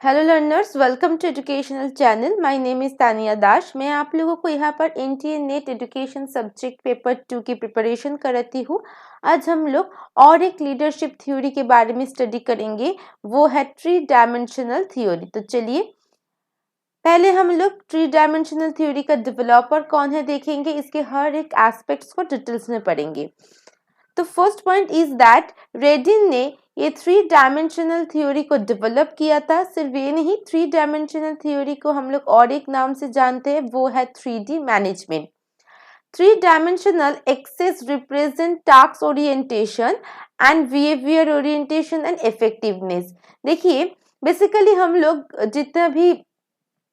Hello learners, welcome to educational channel. My name is Tania Das. मैं आप लोगों को यहाँ पर NTA NET education subject paper 2 की प्रिपरेशन कराती हूँ। आज हम लोग और एक लीडरशिप थ्योरी के बारे में स्टडी करेंगे, वो है थ्री डायमेंशनल थ्योरी। तो चलिए पहले हम लोग थ्री डायमेंशनल थ्योरी का डेवलपर कौन है देखेंगे, इसके हर एक एस्पेक्ट्स को डिटेल्स में पढ़ेंगे। तो फर्स्ट पॉइंट इज दैट रेडिन ने ये थ्री डायमेंशनल थ्योरी को डेवलप किया था। सिर्फ ये नहीं, थ्री डायमेंशनल थ्योरी को हम लोग और एक नाम से जानते हैं, वो है 3D management. Three dimensional access represent task orientation and behaviour orientation and effectiveness. देखिए बेसिकली हम लोग जितना भी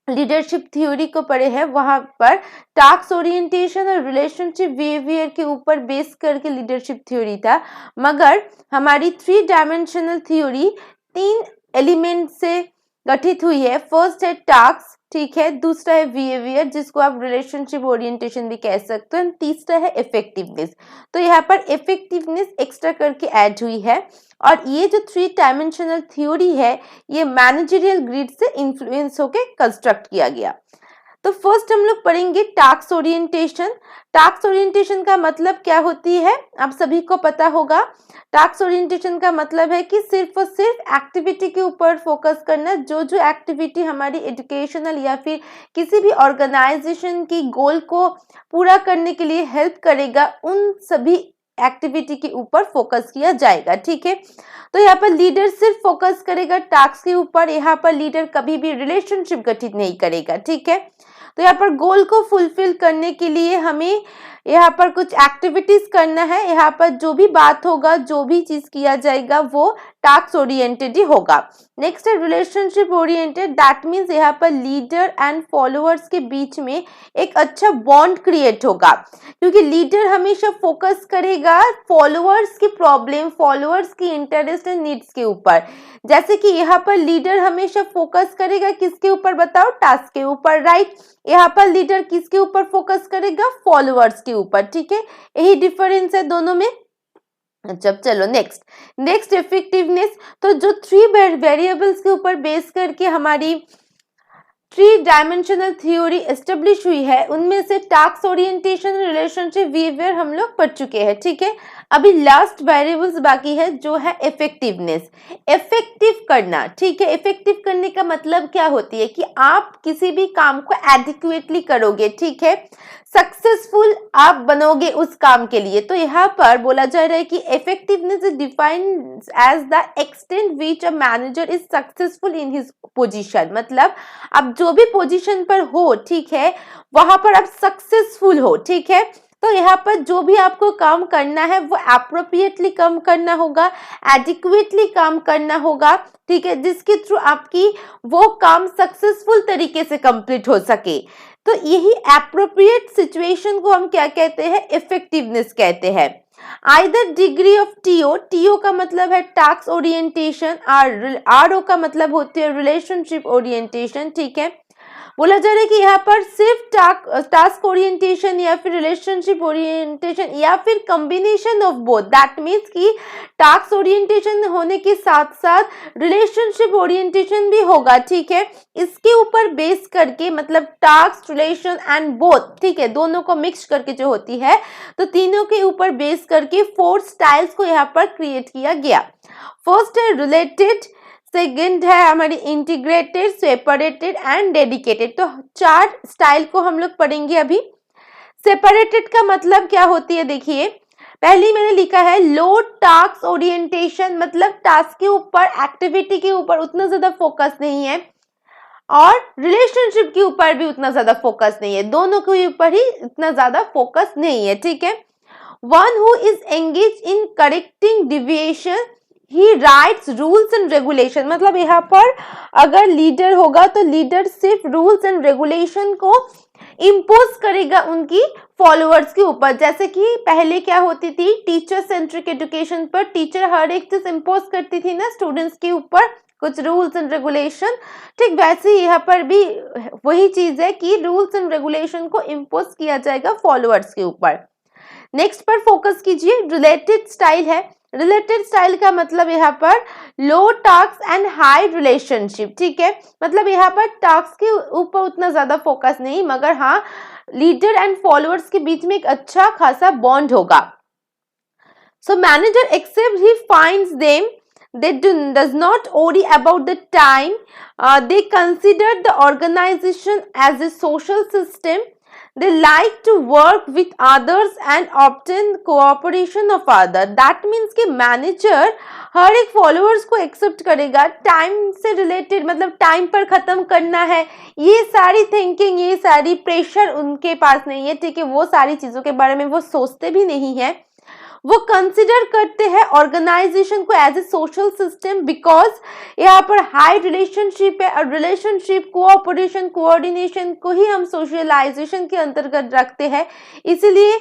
लीडरशिप थ्योरी को पढ़े हैं वहां पर टास्क ओरिएंटेशन और रिलेशनशिप बिहेवियर के ऊपर बेस करके लीडरशिप थ्योरी था, मगर हमारी थ्री डायमेंशनल थ्योरी 3 एलिमेंट से गठित हुई है। फर्स्ट है टास्क, ठीक है, दूसरा है बिहेवियर जिसको आप रिलेशनशिप ओरिएंटेशन भी कह सकते हो, तीसरा है इफेक्टिवनेस। तो यहाँ पर इफेक्टिवनेस एक्स्ट्रा करके ऐड हुई है और ये जो थ्री डायमेंशनल थ्योरी है ये मैनेजरियल ग्रिड से इन्फ्लुएंस होकर कंस्ट्रक्ट किया गया। तो फर्स्ट हम लोग पढ़ेंगे टास्क ओरिएंटेशन। टास्क ओरिएंटेशन का मतलब क्या होती है आप सभी को पता होगा। टास्क ओरिएंटेशन का मतलब है कि सिर्फ और सिर्फ एक्टिविटी के ऊपर फोकस करना, जो जो एक्टिविटी हमारी एजुकेशनल या फिर किसी भी ऑर्गेनाइजेशन की गोल को पूरा करने के लिए हेल्प करेगा उन सभी एक्टिविटी के ऊपर फोकस किया जाएगा, ठीक है। तो यहाँ पर लीडर सिर्फ फोकस करेगा टास्क के ऊपर, यहाँ पर लीडर कभी भी रिलेशनशिप गठित नहीं करेगा, ठीक है। तो यहाँ पर गोल को फुलफिल करने के लिए हमें यहाँ पर कुछ एक्टिविटीज करना है। यहाँ पर जो भी बात होगा, जो भी चीज किया जाएगा वो टास्क ओरिएंटेड ही होगा। नेक्स्ट है रिलेशनशिप ओरिएंटेड। दैट मीन्स यहाँ पर लीडर एंड फॉलोअर्स के बीच में एक अच्छा बॉन्ड क्रिएट होगा, क्योंकि लीडर हमेशा फोकस करेगा फॉलोअर्स की प्रॉब्लम, फॉलोअर्स की इंटरेस्ट एंड नीड्स के ऊपर। जैसे कि यहाँ पर लीडर हमेशा फोकस करेगा किसके ऊपर, बताओ, टास्क के ऊपर, राइट। यहाँ पर लीडर किसके ऊपर फोकस करेगा, फॉलोअर्स के ऊपर, ठीक है। यही डिफरेंस है दोनों में। जब चलो नेक्स्ट इफेक्टिवनेस। तो जो थ्री वेरिएबल्स के ऊपर बेस करके हमारी थ्री डायमेंशनल थ्योरी एस्टेब्लिश हुई है उनमें से टास्क ओरिएंटेशन, रिलेशनशिप, बिहेवियर हम लोग पढ़ चुके हैं, ठीक है। अभी लास्ट वेरिएबल्स बाकी है जो है इफेक्टिवनेस। इफेक्टिव करना, ठीक है। इफेक्टिव करने का मतलब क्या होती है कि आप किसी भी काम को एडिक्वेटली करोगे, ठीक है, सक्सेसफुल आप बनोगे उस काम के लिए। तो यहाँ पर बोला जा रहा है कि effectiveness is defined as the extent which a manager is successful in his position. मतलब आप जो भी पोजीशन पर हो, ठीक है, वहां पर आप सक्सेसफुल हो, ठीक है। तो यहाँ पर जो भी आपको काम करना है वो एप्रोप्रिएटली काम करना होगा, एडिक्वेटली काम करना होगा, ठीक है, जिसके थ्रू आपकी वो काम सक्सेसफुल तरीके से कंप्लीट हो सके। तो यही एप्रोप्रिएट सिचुएशन को हम क्या कहते हैं, इफेक्टिवनेस कहते हैं। आइदर डिग्री ऑफ टीओ का मतलब है टास्क ओरिएंटेशन, आरओ का मतलब होती है रिलेशनशिप ओरिएंटेशन, ठीक है। बोला जा रहा है कि यहाँ पर सिर्फ टास्क ओरिएंटेशन या फिर रिलेशनशिप ओरिएंटेशन या फिर combination of both. That means कि टास्क ओरिएंटेशन होने के साथ साथ रिलेशनशिप ओरिएंटेशन भी होगा, ठीक है। इसके ऊपर बेस करके, मतलब टास्क, रिलेशन एंड बोथ, ठीक है, दोनों को मिक्स करके जो होती है, तो तीनों के ऊपर बेस करके 4 स्टाइल्स को यहाँ पर क्रिएट किया गया। फर्स्ट है रिलेटेड, सेकेंड है हमारी इंटीग्रेटेड, सेपरेटेड एंड डेडिकेटेड। तो 4 स्टाइल को हम लोग पढ़ेंगे अभी। सेपरेटेड का मतलब क्या होती है, देखिए पहली मैंने लिखा है लो टास्क ओरिएंटेशन, मतलब टास्क के ऊपर, एक्टिविटी के ऊपर उतना ज्यादा फोकस नहीं है और रिलेशनशिप के ऊपर भी उतना ज्यादा फोकस नहीं है, दोनों के ऊपर ही इतना ज्यादा फोकस नहीं है, ठीक है। One who is engage in correcting deviation, he rights rules and regulation. मतलब यहाँ पर अगर लीडर होगा तो लीडर सिर्फ रूल्स एंड रेगुलेशन को इम्पोज करेगा उनकी फॉलोअर्स के ऊपर। जैसे कि पहले क्या होती थी, टीचर सेंट्रिक एजुकेशन पर टीचर हर एक चीज इम्पोज करती थी ना स्टूडेंट्स के ऊपर, कुछ रूल्स एंड रेगुलेशन, ठीक वैसे ही यहाँ पर भी वही चीज है कि रूल्स एंड रेगुलेशन को इम्पोज किया जाएगा फॉलोअर्स के ऊपर। नेक्स्ट पर फोकस कीजिए, रिलेटेड स्टाइल है। रिलेटेड स्टाइल का मतलब यहाँ पर लो टास्क एंड हाई रिलेशनशिप, ठीक है, मतलब यहाँ पर टास्क के ऊपर उतना ज्यादा फोकस नहीं, मगर हाँ लीडर एंड फॉलोअर्स के बीच में एक अच्छा खासा बॉन्ड होगा. So manager accept he finds them, they does not worry about the time, they consider the organization as a social system, they like to work with others and obtain cooperation of others. that means कि manager हर एक followers को accept करेगा, time से related मतलब time पर खत्म करना है, ये सारी थिंकिंग, ये सारी प्रेशर उनके पास नहीं है, ठीक है, वो सारी चीजों के बारे में वो सोचते भी नहीं है. वो कंसिडर करते हैं ऑर्गेनाइजेशन को as a social system, because यहाँ पर हाई रिलेशनशिप है और रिलेशनशिप कोऑपरेशन कोऑर्डिनेशन को ही हम सोशलाइजेशन के अंतर्गत रखते हैं, इसीलिए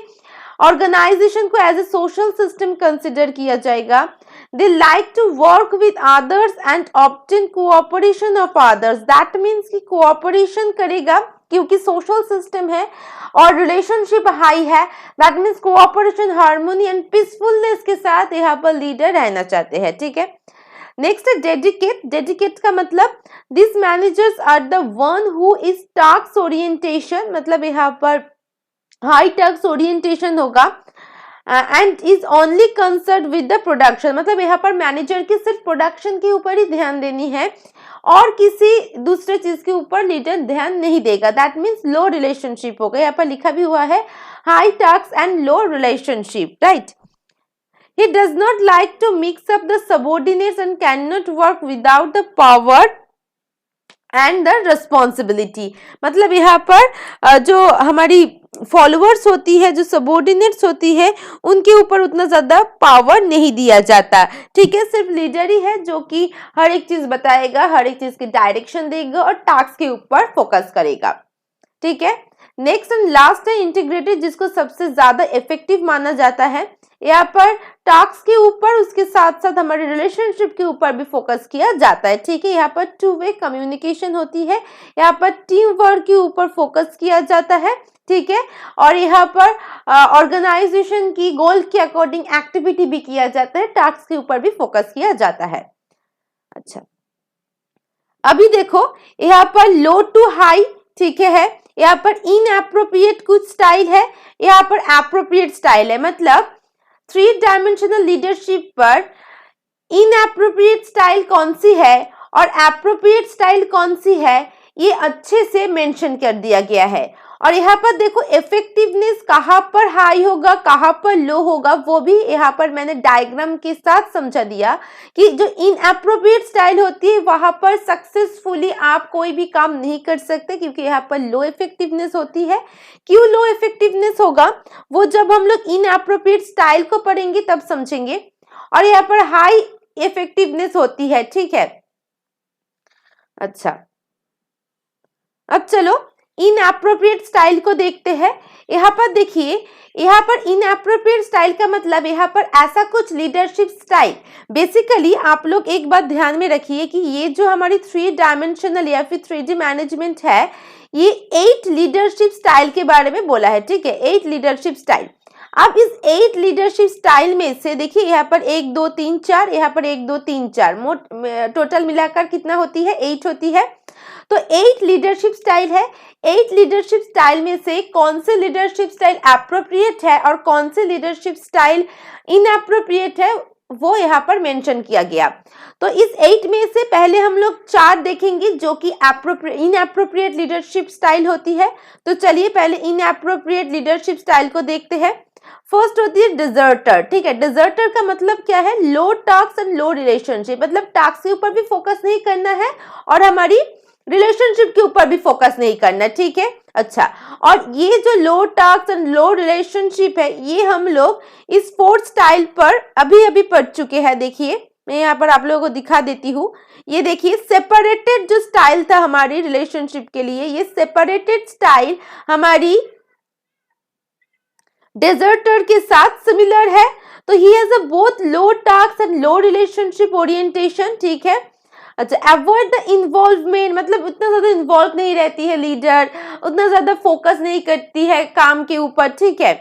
ऑर्गेनाइजेशन को as a social system consider किया जाएगा. They like to work with others and obtain cooperation of others. That means कि कोऑपरेशन करेगा क्योंकि सोशल सिस्टम है और रिलेशनशिप हाई है, that means cooperation harmony and peacefulness के साथ यहाँ पर लीडर रहना चाहते हैं, ठीक है. नेक्स्ट है डेडिकेट. डेडिकेट का मतलब this managers are the one who is task orientation, मतलब यहाँ पर हाई टास्क ओरिएंटेशन होगा and is only concern with the production, मतलब यहाँ पर मैनेजर की सिर्फ प्रोडक्शन के ऊपर ही ध्यान देनी है और किसी दूसरे चीज के ऊपर लीडर ध्यान नहीं देगा. दैट मीन्स लो रिलेशनशिप होगा, यहाँ पर लिखा भी हुआ है high task and low relationship, right. He does not like to mix up the subordinates and cannot work without the power and the responsibility. मतलब यहाँ पर जो हमारी फॉलोअर्स होती है, जो सबॉर्डिनेट्स होती है, उनके ऊपर उतना ज्यादा पावर नहीं दिया जाता, ठीक है, सिर्फ लीडर ही है जो कि हर एक चीज बताएगा, हर एक चीज की डायरेक्शन देगा और टास्क के ऊपर फोकस करेगा, ठीक है. नेक्स्ट एंड लास्ट है इंटीग्रेटेड, जिसको सबसे ज्यादा इफेक्टिव माना जाता है. यहाँ पर टास्क के ऊपर उसके साथ साथ हमारे रिलेशनशिप के ऊपर भी फोकस किया जाता है, ठीक है. यहाँ पर टू वे कम्युनिकेशन होती है, यहाँ पर टीम वर्क के ऊपर फोकस किया जाता है, ठीक है, और यहाँ पर ऑर्गेनाइजेशन की गोल के अकॉर्डिंग एक्टिविटी भी किया जाता है, टास्क के ऊपर भी फोकस किया जाता है. अच्छा, अभी देखो यहाँ पर लो टू हाई, ठीक है, यहाँ पर इनएप्रोप्रिएट कुछ स्टाइल है, यहाँ पर एप्रोप्रिएट स्टाइल है, मतलब 3 डायमेंशनल लीडरशिप पर इनएप्रोप्रिएट स्टाइल कौन सी है और एप्रोप्रिएट स्टाइल कौन सी है, ये अच्छे से मेंशन कर दिया गया है. और यहाँ पर देखो इफेक्टिवनेस कहाँ पर हाई होगा कहाँ पर लो होगा, वो भी यहाँ पर मैंने डायग्राम के साथ समझा दिया कि जो इनएप्रोप्रिएट स्टाइल होती है वहां पर सक्सेसफुली आप कोई भी काम नहीं कर सकते, क्योंकि यहाँ पर लो इफेक्टिवनेस होती है. क्यों लो इफेक्टिवनेस होगा वो जब हम लोग इनएप्रोप्रिएट स्टाइल को पढ़ेंगे तब समझेंगे. और यहाँ पर हाई इफेक्टिवनेस होती है, ठीक है. अच्छा, अब चलो इनएप्रोप्रिएट स्टाइल को देखते हैं. यहाँ पर देखिए, यहाँ पर इनएप्रोप्रिएट स्टाइल का मतलब यहाँ पर ऐसा कुछ लीडरशिप स्टाइल, बेसिकली आप लोग एक बात ध्यान में रखिए कि ये जो हमारी 3 डायमेंशनल या फिर 3D मैनेजमेंट है, ये 8 लीडरशिप स्टाइल के बारे में बोला है, ठीक है, 8 लीडरशिप स्टाइल. अब इस 8 लीडरशिप स्टाइल में से देखिए यहाँ पर 1 2 3 4, यहाँ पर 1 2 3 4, टोटल मिलाकर कितना होती है, 8 होती है. तो 8 लीडरशिप स्टाइल है. 8 लीडरशिप स्टाइल में से कौन से लीडरशिप स्टाइल एप्रोप्रिएट है और कौन से लीडरशिप स्टाइल इनएप्रोप्रिएट है वो यहाँ पर मेंशन किया गया. तो इस 8 में से पहले हम लोग 4 देखेंगे जो कि इनएप्रोप्रिएट लीडरशिप स्टाइल होती है. तो चलिए पहले इनएप्रोप्रिएट लीडरशिप स्टाइल को देखते हैं. फर्स्ट होती है डिजर्टर, ठीक है. डिजर्टर का मतलब क्या है, लो टास्क एंड लो रिलेशनशिप, मतलब टास्क के ऊपर भी फोकस नहीं करना है और हमारी रिलेशनशिप के ऊपर भी फोकस नहीं करना, ठीक है. अच्छा, और ये जो लो टास्क एंड लो रिलेशनशिप है ये हम लोग इस 4th स्टाइल पर अभी पढ़ चुके हैं. देखिए मैं यहाँ पर आप लोगों को दिखा देती हूँ. ये देखिए सेपरेटेड जो स्टाइल था हमारी रिलेशनशिप के लिए, ये सेपरेटेड स्टाइल हमारी डिजर्टर के साथ सिमिलर है. तो he has a both low task and low relationship orientation, ठीक है. अच्छा, अवॉइड द इन्वॉल्वमेंट, मतलब उतना ज्यादा इन्वॉल्व नहीं रहती है लीडर, उतना ज्यादा फोकस नहीं करती है काम के ऊपर, ठीक है.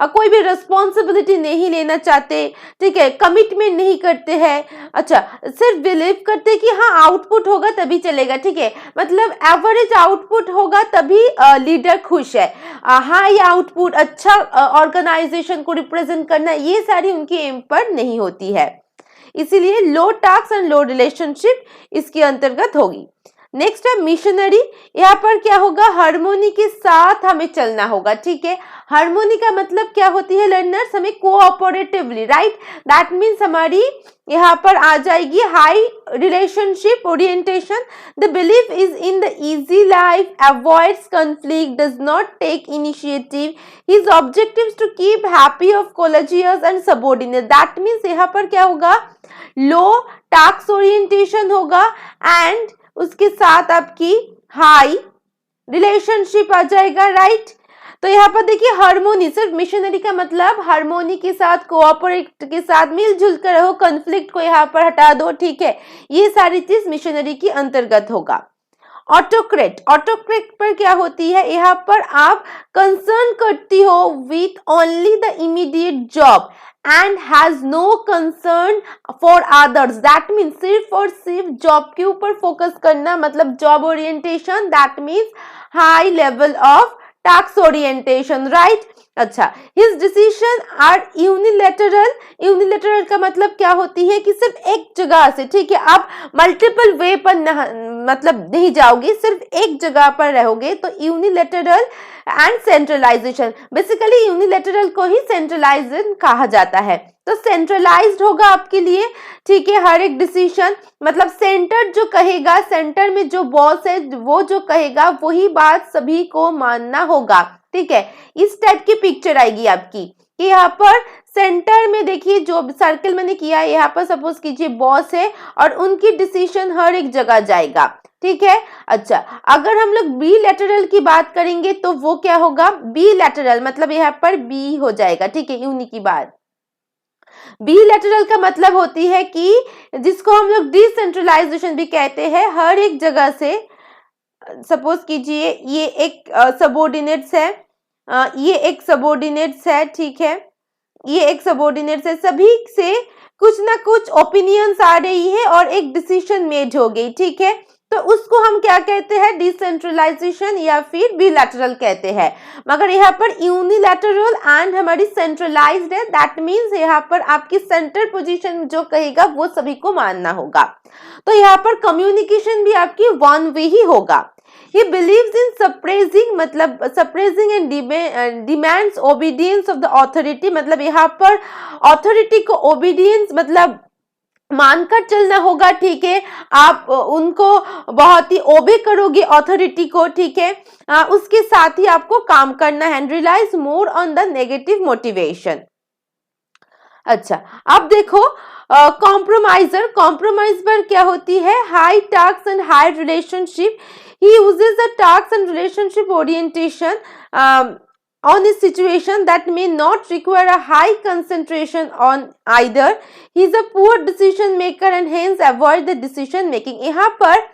कोई भी रिस्पॉन्सिबिलिटी नहीं लेना चाहते, ठीक है, कमिटमेंट नहीं करते हैं, अच्छा सिर्फ बिलीव करते कि हाँ आउटपुट होगा तभी चलेगा, ठीक है, मतलब एवरेज आउटपुट होगा तभी लीडर खुश है, हाई आउटपुट, अच्छा ऑर्गेनाइजेशन को रिप्रेजेंट करना, ये सारी उनकी एम पर नहीं होती है, इसीलिए लो टास्क एंड लो रिलेशनशिप इसके अंतर्गत होगी। नेक्स्ट है मिशनरी, यहाँ पर क्या होगा, हार्मोनी के साथ हमें चलना होगा, ठीक है, हार्मोनी का मतलब क्या होती है लर्नर्स, हमें कोऑपरेटिवली, राइट, दैट मीन्स हमारी यहाँ पर आ जाएगी high relationship orientation, the belief is in the easy life, avoids conflict, does not take initiative, his objectives to keep happy of colleagues and subordinate, that means यहाँ पर क्या होगा, low task orientation होगा एंड उसके साथ आपकी high relationship आ जाएगा, right. तो यहाँ पर देखिए हार्मोनी, सिर्फ मिशनरी का मतलब हार्मोनी के साथ, कोऑपरेट के साथ मिलजुल कर रहो, कॉन्फ्लिक्ट को यहाँ पर हटा दो, ठीक है, ये सारी चीज मिशनरी के अंतर्गत होगा। ऑटोक्रेट, ऑटोक्रेट पर क्या होती है, यहाँ पर आप कंसर्न करती हो with only the immediate job and has no concern for others, that means सिर्फ और सिर्फ जॉब के ऊपर फोकस करना, मतलब job orientation, that means high level of task orientation, right. अच्छा, his decision are unilateral, unilateral का मतलब क्या होती है कि सिर्फ एक जगह से, ठीक है, आप मल्टीपल वे पर मतलब नहीं जाओगे, सिर्फ एक जगह पर रहोगे, तो unilateral and centralisation, basically unilateral को ही सेंट्रलाइजेशन कहा जाता है, तो सेंट्रलाइज्ड होगा आपके लिए, ठीक है, हर एक डिसीजन, मतलब सेंटर जो कहेगा, सेंटर में जो बॉस है वो जो कहेगा वही बात सभी को मानना होगा, ठीक है, इस टाइप की पिक्चर आएगी आपकी कि यहाँ पर सेंटर में देखिए जो सर्कल मैंने किया है, यहाँ पर सपोज कीजिए बॉस है और उनकी डिसीजन हर एक जगह जाएगा, ठीक है। अच्छा, अगर हम लोग बी लेटरल की बात करेंगे तो वो क्या होगा, बी लेटरल मतलब यहाँ पर बी हो जाएगा, ठीक है, यूनि की बात। बी लेटरल का मतलब होती है कि जिसको हम लोग डिसेंट्रलाइजेशन भी कहते हैं, हर एक जगह से, सपोज कीजिए ये एक सबऑर्डिनेट्स है, ये एक सबऑर्डिनेट्स है, ठीक है, ये एक सबऑर्डिनेट्स है, सभी से कुछ ना कुछ ओपिनियंस आ रही है और एक डिसीजन मेड हो गई, ठीक है, तो उसको हम क्या कहते हैं, डिसेंट्रलाइजेशन या फिर बिलैटरल कहते हैं। मगर यहाँ पर यूनिलैटरल एंड हमारी सेंट्रलाइज्ड है, दैट मीन्स यहाँ पर आपकी सेंटर पोजीशन जो कहेगा वो सभी को मानना होगा, तो यहाँ पर कम्युनिकेशन भी आपकी वन वे ही होगा। He believes in suppressing, मतलब suppressing and demands obedience of the authority, मतलब यहाँ पर authority को obedience मतलब मानकर चलना होगा, ठीक है, आप उनको बहुत ही ओबे करोगे अथॉरिटी को, ठीक है, उसके साथ ही आपको काम करना है, and relies more on the negative motivation. अच्छा, अब देखो कॉम्प्रोमाइजर, कॉम्प्रोमाइज पर क्या होती है, high task and high relationship, he uses the task and relationship orientation on a situation that may not require a high concentration on either. He is a poor decision maker and hence avoid the decision making. यहाँ पर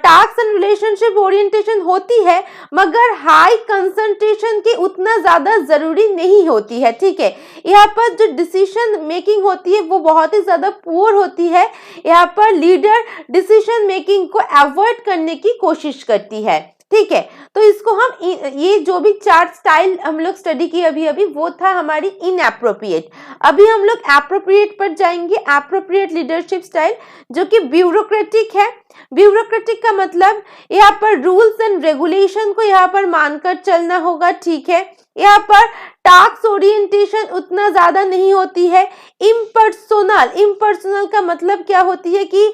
task and relationship orientation होती है मगर high concentration की उतना ज्यादा जरूरी नहीं होती है, ठीक है, यहाँ पर जो डिसीजन मेकिंग होती है वो बहुत ही ज्यादा पुअर होती है, यहाँ पर लीडर डिसीजन मेकिंग को अवॉइड करने की कोशिश करती है, ठीक है, तो इसको हम ये जो भी चार्ट स्टाइल हम लोग स्टडी किए अभी अभी वो था हमारी इनएप्रोप्रिएट, अभी हम लोग एप्रोप्रिएट पर जाएंगे, एप्रोप्रिएट लीडरशिप स्टाइल जो कि ब्यूरोक्रेटिक है। ब्यूरोक्रेटिक का मतलब यहाँ पर रूल्स एंड रेगुलेशन को यहाँ पर मानकर चलना होगा, ठीक है, यहाँ पर टास्क ओरिएंटेशन उतना ज्यादा नहीं होती है। इम्पर्सोनल, इम्पर्सोनल का मतलब क्या होती है कि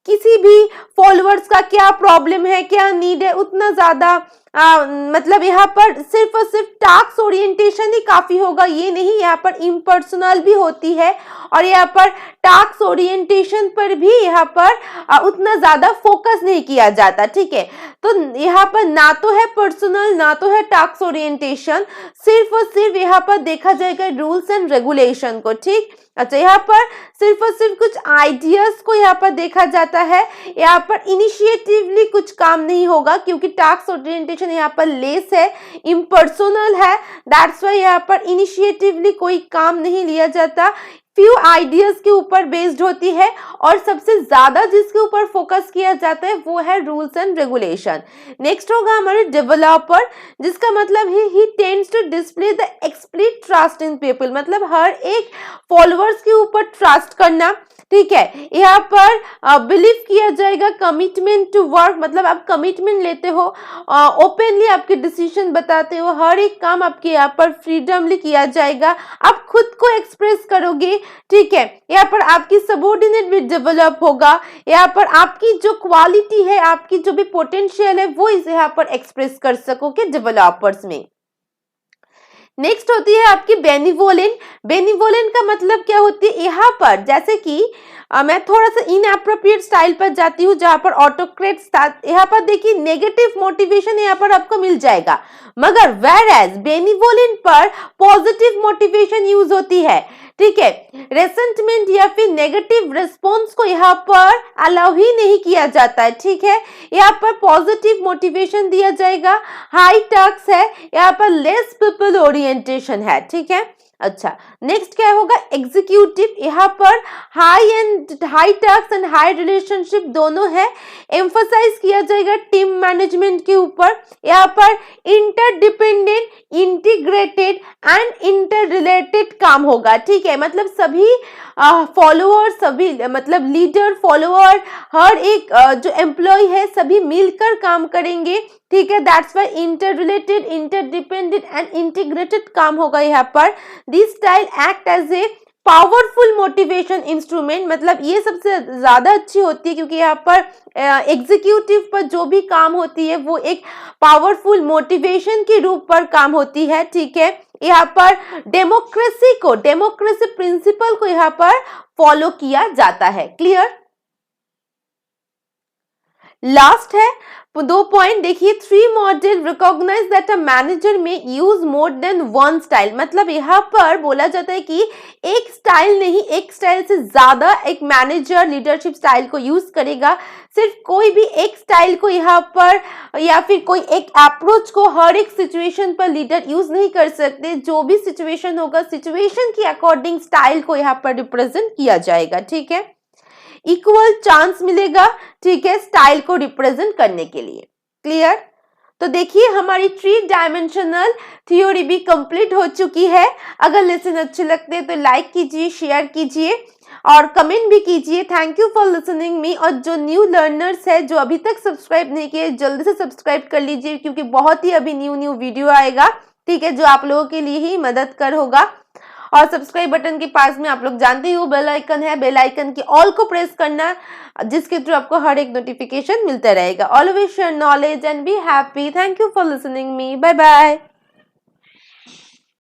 किसी भी फॉलोअर्स का क्या प्रॉब्लम है, क्या नीड है, उतना ज्यादा मतलब यहाँ पर सिर्फ और सिर्फ टास्क ओरिएंटेशन ही काफी होगा, ये नहीं, यहाँ पर इम्पर्सनल भी होती है और यहाँ पर टास्क ओरिएंटेशन पर भी यहाँ पर उतना ज्यादा फोकस नहीं किया जाता, ठीक है, तो यहाँ पर ना तो है पर्सनल ना तो है टास्क ओरिएंटेशन, सिर्फ और सिर्फ यहाँ पर देखा जाएगा रूल्स एंड रेगुलेशन को, ठीक। अच्छा, यहाँ पर सिर्फ और सिर्फ कुछ आइडियाज को यहाँ पर देखा जाता है, यहाँ पर इनिशिएटिवली कुछ काम नहीं होगा क्योंकि टास्क ओरिएंटेशन इंटेंशन यहाँ पर लेस है, इम्पर्सोनल है, दैट्स वाई यहाँ पर इनिशिएटिवली कोई काम नहीं लिया जाता, फ्यू आइडियाज के ऊपर बेस्ड होती है और सबसे ज्यादा जिसके ऊपर फोकस किया जाता है वो है रूल्स एंड रेगुलेशन। नेक्स्ट होगा हमारे डेवलपर, जिसका मतलब है he tends to display the explicit trust in people, मतलब हर एक फॉलोअर्स के ऊपर ट्रस्ट करना, ठीक है। यहाँ पर बिलीव किया जाएगा, कमिटमेंट टू वर्क, मतलब आप कमिटमेंट लेते हो, ओपनली आपके डिसीजन बताते हो, हर एक काम आपके यहाँ पर फ्रीडमली किया जाएगा, आप खुद को एक्सप्रेस करोगे, ठीक है। यहाँ पर आपकी सबऑर्डिनेट भी डेवलप होगा, यहाँ पर आपकी जो क्वालिटी है, आपकी जो भी पोटेंशियल है वो इसे यहाँ पर एक्सप्रेस कर सकोगे डेवलपर्स में। नेक्स्ट होती है आपकी बेनिवोलेंट। बेनिवोलेंट का मतलब क्या होती है, यहाँ पर जैसे कि मैं थोड़ा सा इनएप्रोप्रिएट स्टाइल पर जाती हूँ जहां पर ऑटोक्रेट, यहाँ पर देखिए नेगेटिव मोटिवेशन यहाँ पर आपको मिल जाएगा, मगर वेर एज बेनिवोलेंट पर पॉजिटिव मोटिवेशन यूज होती है, ठीक है। रेसेंटमेंट या फिर नेगेटिव रिस्पॉन्स को यहाँ पर अलाउ ही नहीं किया जाता है, ठीक है। यहाँ पर पॉजिटिव मोटिवेशन दिया जाएगा, हाई टास्क है, यहाँ पर लेस पीपल ओरिएंटेशन है, ठीक है। अच्छा, नेक्स्ट क्या होगा, एग्जीक्यूटिव, यहाँ पर high task and high relationship दोनों है, एम्फसाइज किया जाएगा टीम मैनेजमेंट के ऊपर, यहाँ पर interdependent, integrated and inter related काम होगा, ठीक है। मतलब सभी फॉलोअर, सभी मतलब लीडर, फॉलोअर, हर एक जो एम्प्लॉय है सभी मिलकर काम करेंगे, ठीक है। That's why interrelated, interdependent and integrated काम होगा यहाँ पर। This style act as a powerful motivation instrument, मतलब ये सबसे ज्यादा अच्छी होती है क्योंकि यहाँ पर एग्जीक्यूटिव पर जो भी काम होती है वो एक पावरफुल मोटिवेशन के रूप पर काम होती है, ठीक है। यहाँ पर डेमोक्रेसी प्रिंसिपल को यहाँ पर फॉलो किया जाता है। क्लियर? लास्ट है 2 पॉइंट देखिए, 3 model recognize that a manager में use more than one style, मतलब यहाँ पर बोला जाता है कि एक स्टाइल नहीं, एक स्टाइल से ज्यादा एक मैनेजर लीडरशिप स्टाइल को यूज करेगा। सिर्फ कोई भी एक स्टाइल को यहाँ पर या फिर कोई एक अप्रोच को हर एक सिचुएशन पर लीडर यूज नहीं कर सकते, जो भी सिचुएशन होगा सिचुएशन के अकॉर्डिंग स्टाइल को यहाँ पर रिप्रेजेंट किया जाएगा, ठीक है। इक्वल चांस मिलेगा, ठीक है, स्टाइल को रिप्रेजेंट करने के लिए। क्लियर? तो देखिए हमारी 3 डायमेंशनल थ्योरी भी कंप्लीट हो चुकी है। अगर लेसन अच्छे लगते हैं तो लाइक कीजिए, शेयर कीजिए और कमेंट भी कीजिए। थैंक यू फॉर लिसनिंग मी। और जो न्यू लर्नर्स है जो अभी तक सब्सक्राइब नहीं किए, जल्दी से सब्सक्राइब कर लीजिए क्योंकि बहुत ही अभी न्यू वीडियो आएगा, ठीक है, जो आप लोगों के लिए ही मददगार होगा। और सब्सक्राइब बटन के पास में आप लोग जानते हो बेल आइकन है, बेल आइकन की ऑल को प्रेस करना, जिसके थ्रू आपको हर एक नोटिफिकेशन मिलता रहेगा। Always share knowledge and be happy. Thank you for listening me. Bye bye.